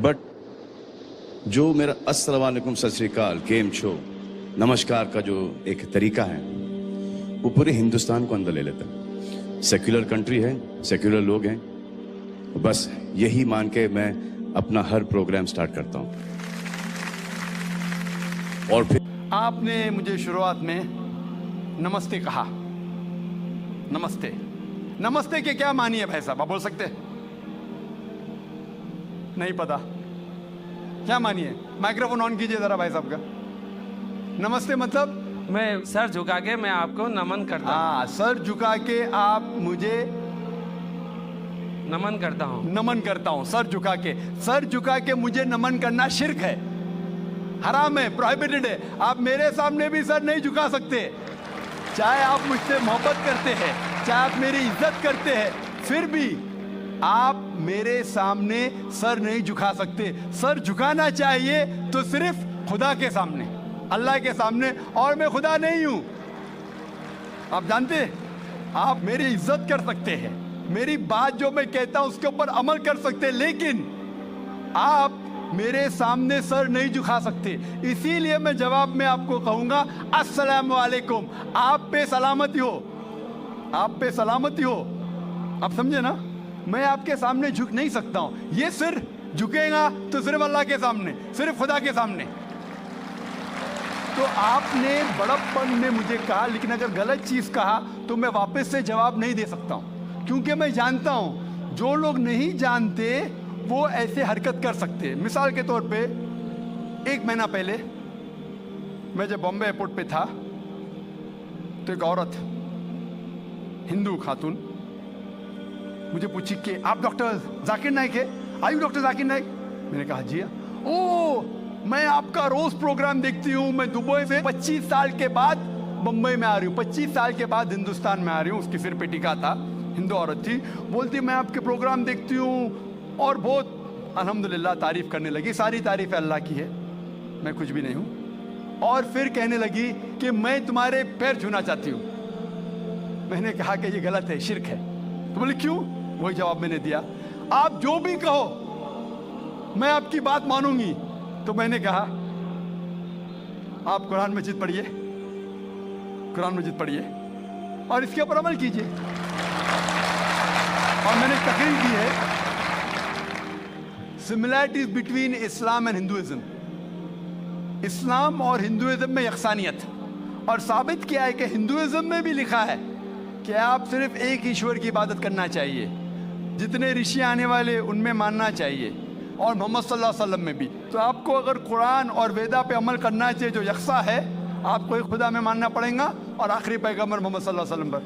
But जो मेरा अस्सलाम वालेकुम, सत श्री अकाल, केम छो, नमस्कार का जो एक तरीका है वो पूरे हिंदुस्तान को अंदर ले लेता है। सेक्युलर कंट्री है, सेक्युलर लोग हैं, बस यही मान के मैं अपना हर प्रोग्राम स्टार्ट करता हूं। और फिर आपने मुझे शुरुआत में नमस्ते कहा। नमस्ते, नमस्ते के क्या मानी है भाई साहब, आप बोल सकते हैं? नहीं पता क्या मानी है? माइक्रोफोन ऑन कीजिए जरा भाई साहब का। नमस्ते मतलब मैं सर झुका के मैं आपको नमन करता हूँ। हाँ, सर झुका के आप मुझे नमन करता हूँ। नमन करता हूँ। सर झुका के, सर झुका के मुझे नमन करना शिर्क है, हराम है, प्रोहिबिटेड है। आप मेरे सामने भी सर नहीं झुका सकते, चाहे आप मुझसे मोहब्बत करते हैं, चाहे आप मेरी इज्जत करते हैं, फिर भी आप मेरे सामने सर नहीं झुका सकते। सर झुकाना चाहिए तो सिर्फ खुदा के सामने, अल्लाह के सामने, और मैं खुदा नहीं हूं। आप जानते हैं, आप मेरी इज्जत कर सकते हैं, मेरी बात जो मैं कहता हूं उसके ऊपर अमल कर सकते हैं, लेकिन आप मेरे सामने सर नहीं झुका सकते। इसीलिए मैं जवाब में आपको कहूंगा अस्सलाम वालेकुम, आप पे सलामती हो, आप पे सलामती हो। आप समझे ना? मैं आपके सामने झुक नहीं सकता हूं। ये सिर झुकेगा तो सिर्फ अल्लाह के सामने, सिर्फ खुदा के सामने। तो आपने बड़प्पन में मुझे कहा, लेकिन अगर गलत चीज कहा तो मैं वापस से जवाब नहीं दे सकता हूं, क्योंकि मैं जानता हूं जो लोग नहीं जानते वो ऐसे हरकत कर सकते हैं। मिसाल के तौर पे 1 महीना पहले मैं जब बॉम्बे एयरपोर्ट पे था तो एक औरत, हिंदू खातून, मुझे पूछी कि आप डॉक्टर जाकिर नाइक है? Are you doctor Zakir Naik? मैंने कहा जी हाँ। ओ, मैं आपका रोज प्रोग्राम देखती हूँ, मैं दुबई से 25 साल के बाद मुंबई में आ रही हूँ, 25 साल के बाद हिंदुस्तान में आ रही हूँ। उसकी सिर पे टिका था, हिंदू औरत थी, बोलती मैं आपके प्रोग्राम देखती हूँ और बहुत अल्हम्दुलिल्लाह तारीफ करने लगी। सारी तारीफ अल्लाह की है, मैं कुछ भी नहीं हूँ। और फिर कहने लगी कि मैं तुम्हारे पैर छूना चाहती हूँ। मैंने कहा कि ये गलत है, शिर्क है। तो बोले क्यों? वही जवाब मैंने दिया, आप जो भी कहो मैं आपकी बात मानूंगी। तो मैंने कहा आप कुरान मजीद पढ़िए, कुरान मजीद पढ़िए और इसके ऊपर अमल कीजिए। और मैंने तकरीर की है similarities between Islam and Hinduism, Islam और हिंदुइज्म में यकसानियत, और साबित किया है कि हिंदुइज्म में भी लिखा है कि आप सिर्फ एक ईश्वर की इबादत करना चाहिए, जितने ऋषि आने वाले उनमें मानना चाहिए, और मोहम्मद सल्लल्लाहु अलैहि वसल्लम में भी। तो आपको अगर कुरान और वेदा पे अमल करना चाहिए जो यकसा है, आपको एक खुदा में मानना पड़ेगा और आखिरी पैगंबर मोहम्मद सल्लल्लाहु अलैहि वसल्लम पर।